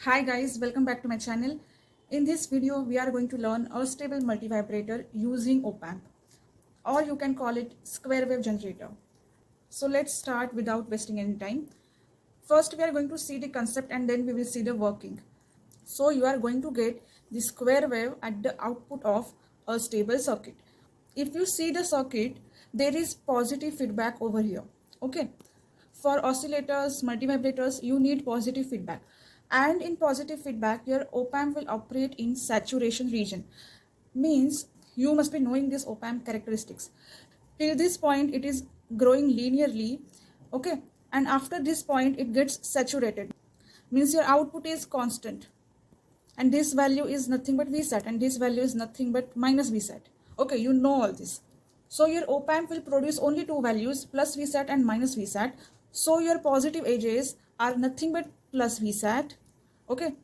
Hi guys, welcome back to my channel. In this video, we are going to learn a stable multivibrator using Opamp, or you can call it square wave generator. So let's start without wasting any time. First, we are going to see the concept and then we will see the working. So you are going to get the square wave at the output of a stable circuit. If you see the circuit, there is positive feedback over here. Okay. For oscillators, multivibrators, you need positive feedback. And in positive feedback, your op-amp will operate in saturation region. Means you must be knowing this op-amp characteristics. Till this point, it is growing linearly. Okay. And after this point, it gets saturated. Means your output is constant. And this value is nothing but Vsat. And this value is nothing but minus Vsat. Okay, you know all this. So your op-amp will produce only two values, plus Vsat and minus Vsat. So your positive edges are nothing but plus Vsat, okay,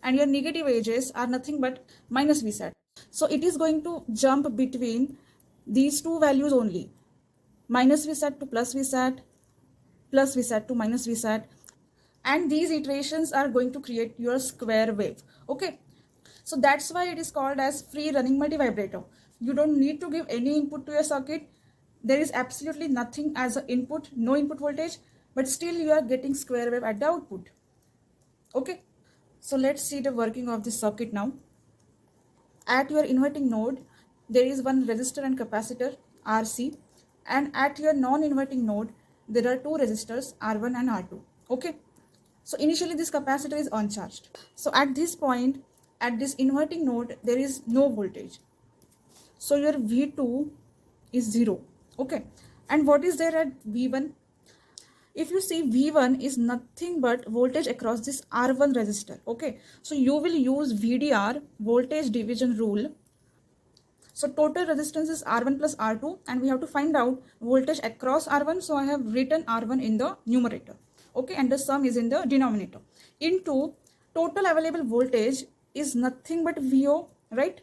and your negative edges are nothing but minus Vsat. So it is going to jump between these two values only, minus Vsat to plus Vsat to minus Vsat, and these iterations are going to create your square wave, okay. So that's why it is called as free running multivibrator. You don't need to give any input to your circuit. There is absolutely nothing as an input, no input voltage, but still you are getting square wave at the output. Okay, so let's see the working of this circuit now. At your inverting node, there is one resistor and capacitor RC, and at your non-inverting node, there are two resistors R1 and R2. Okay, so initially this capacitor is uncharged. So at this point, at this inverting node, there is no voltage. So your V2 is 0. Okay, and what is there at V1? If you see, V1 is nothing but voltage across this R1 resistor. Okay, so you will use VDR, voltage division rule. So total resistance is R1 plus R2, and we have to find out voltage across R1. So I have written R1 in the numerator. Okay, and the sum is in the denominator. Into total available voltage is nothing but VO, right?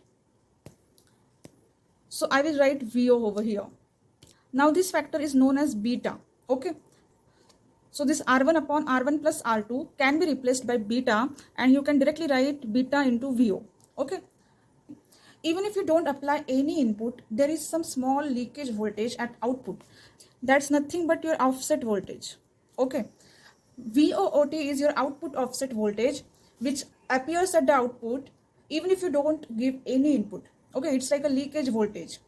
So I will write VO over here. Now this factor is known as beta. Okay. So this R1 upon R1 plus R2 can be replaced by beta, and you can directly write beta into VO. Okay. Even if you don't apply any input, there is some small leakage voltage at output. That's nothing but your offset voltage. Okay. VOOT is your output offset voltage, which appears at the output even if you don't give any input. Okay. It's like a leakage voltage.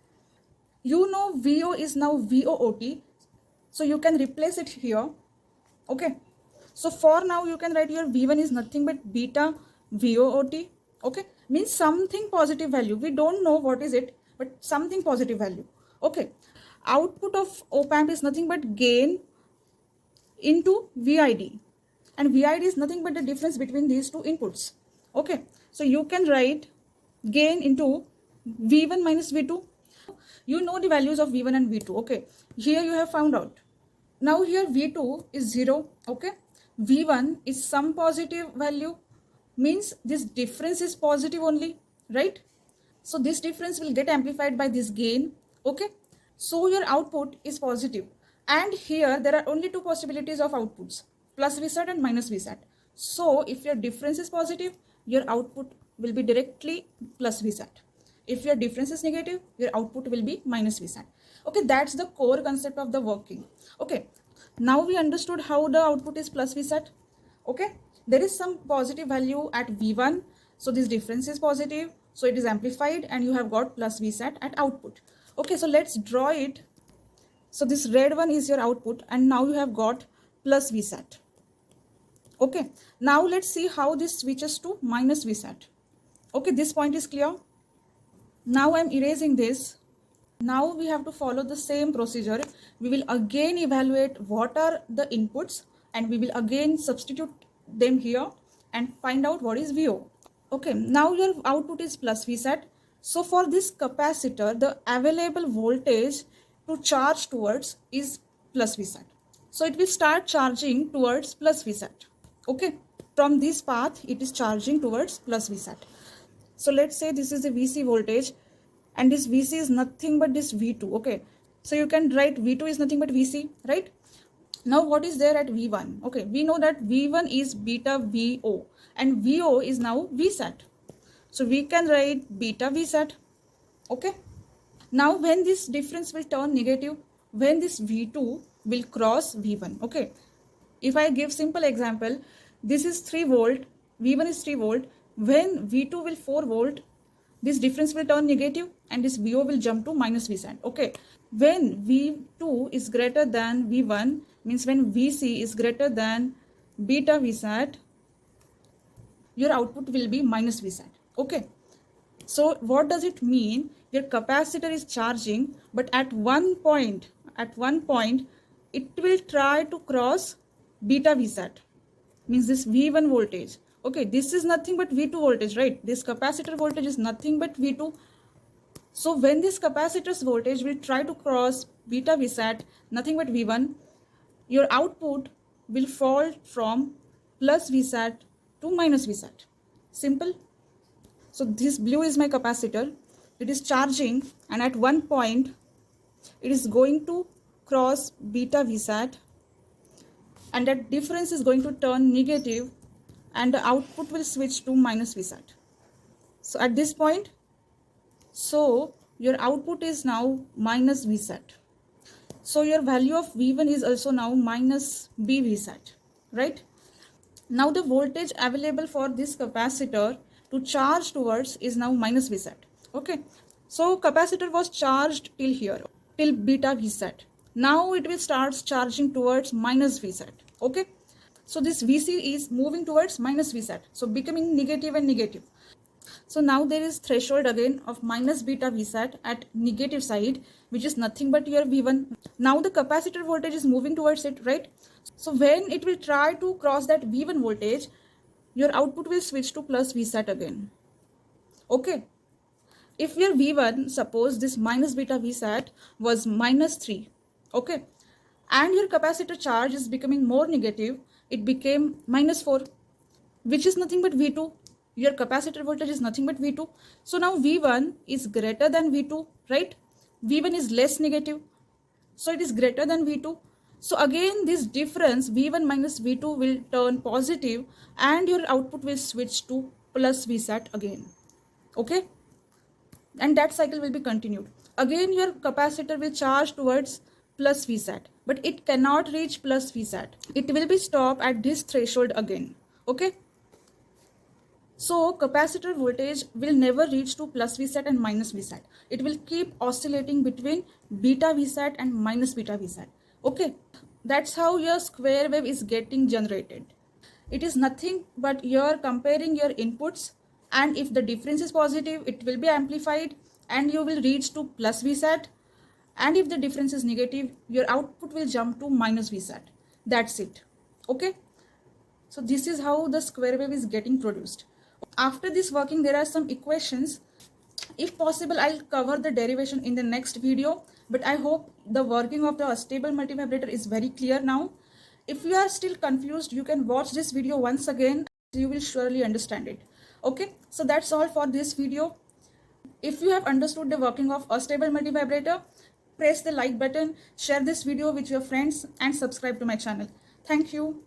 You know VO is now VOOT. So you can replace it here. Okay, so for now you can write your V1 is nothing but beta VOOT. Okay, means something positive value. We don't know what is it, but something positive value. Okay, output of op-amp is nothing but gain into VID, and VID is nothing but the difference between these two inputs. Okay, so you can write gain into V1 minus V2. You know the values of V1 and V2. Okay, here you have found out. Now here V2 is 0, okay. V1 is some positive value, means this difference is positive only, right? So this difference will get amplified by this gain, okay. So your output is positive, and here there are only two possibilities of outputs, plus Vsat and minus Vsat. So if your difference is positive, your output will be directly plus Vsat. If your difference is negative, your output will be minus Vsat. Okay, that's the core concept of the working. Okay, now we understood how the output is plus Vsat. Okay, there is some positive value at V1. So this difference is positive. So it is amplified and you have got plus Vsat at output. Okay, so let's draw it. So this red one is your output, and now you have got plus Vsat. Okay, now let's see how this switches to minus Vsat. Okay, this point is clear. Now I'm erasing this. Now we have to follow the same procedure. We will again evaluate what are the inputs, and we will again substitute them here and find out what is VO. Okay, now your output is plus Vsat. So for this capacitor, the available voltage to charge towards is plus Vsat. So it will start charging towards plus Vsat. Okay, from this path it is charging towards plus Vsat. So let's say this is the VC voltage, and this VC is nothing but this V2. Okay, so you can write V2 is nothing but VC, right? Now what is there at V1? Okay, we know that V1 is beta VO and VO is now VSAT. So we can write beta VSAT. Okay. Now when this difference will turn negative, when this V2 will cross V1. Okay. If I give simple example, this is 3 volt, V1 is 3 volt. When V2 will 4 volt, this difference will turn negative and this VO will jump to minus VSAT. Okay. When V2 is greater than V1, means when VC is greater than beta VSAT, your output will be minus VSAT. Okay. So what does it mean? Your capacitor is charging, but at one point, it will try to cross beta VSAT, means this V1 voltage. Okay, this is nothing but V2 voltage, right? This capacitor voltage is nothing but V2. So when this capacitor's voltage will try to cross beta VSAT, nothing but V1, your output will fall from plus VSAT to minus VSAT. Simple. So this blue is my capacitor. It is charging and at one point it is going to cross beta VSAT and that difference is going to turn negative and the output will switch to minus VSAT. So at this point, so your output is now minus VSAT. So your value of V1 is also now minus B VSAT, right? Now the voltage available for this capacitor to charge towards is now minus VSAT. Okay. So capacitor was charged till here, till beta VSAT. Now it will start charging towards minus VSAT. Okay. So this VC is moving towards minus VSAT. So becoming negative and negative. So now there is threshold again of minus beta VSAT at negative side, which is nothing but your V1. Now the capacitor voltage is moving towards it, right? So when it will try to cross that V1 voltage, your output will switch to plus VSAT again. Okay. If your V1, suppose this minus beta VSAT was minus 3, okay, and your capacitor charge is becoming more negative, it became minus 4, which is nothing but V2. Your capacitor voltage is nothing but V2. So now V1 is greater than V2, right? V1 is less negative. So it is greater than V2. So again, this difference V1 minus V2 will turn positive and your output will switch to plus VSAT again. Okay. And that cycle will be continued. Again, your capacitor will charge towards plus VSAT, but it cannot reach plus VSAT. It will be stopped at this threshold again. Okay. So capacitor voltage will never reach to plus VSAT and minus VSAT. It will keep oscillating between beta VSAT and minus beta VSAT. Okay. That's how your square wave is getting generated. It is nothing but you're comparing your inputs, and if the difference is positive, it will be amplified and you will reach to plus VSAT, and if the difference is negative, your output will jump to minus VSAT. That's it. Okay. So this is how the square wave is getting produced. After this working, there are some equations. If possible, I'll cover the derivation in the next video, but I hope the working of the stable multivibrator is very clear now. If you are still confused, you can watch this video once again. You will surely understand it. Okay, so that's all for this video. If you have understood the working of a stable multivibrator, press the like button, share this video with your friends and subscribe to my channel. Thank you.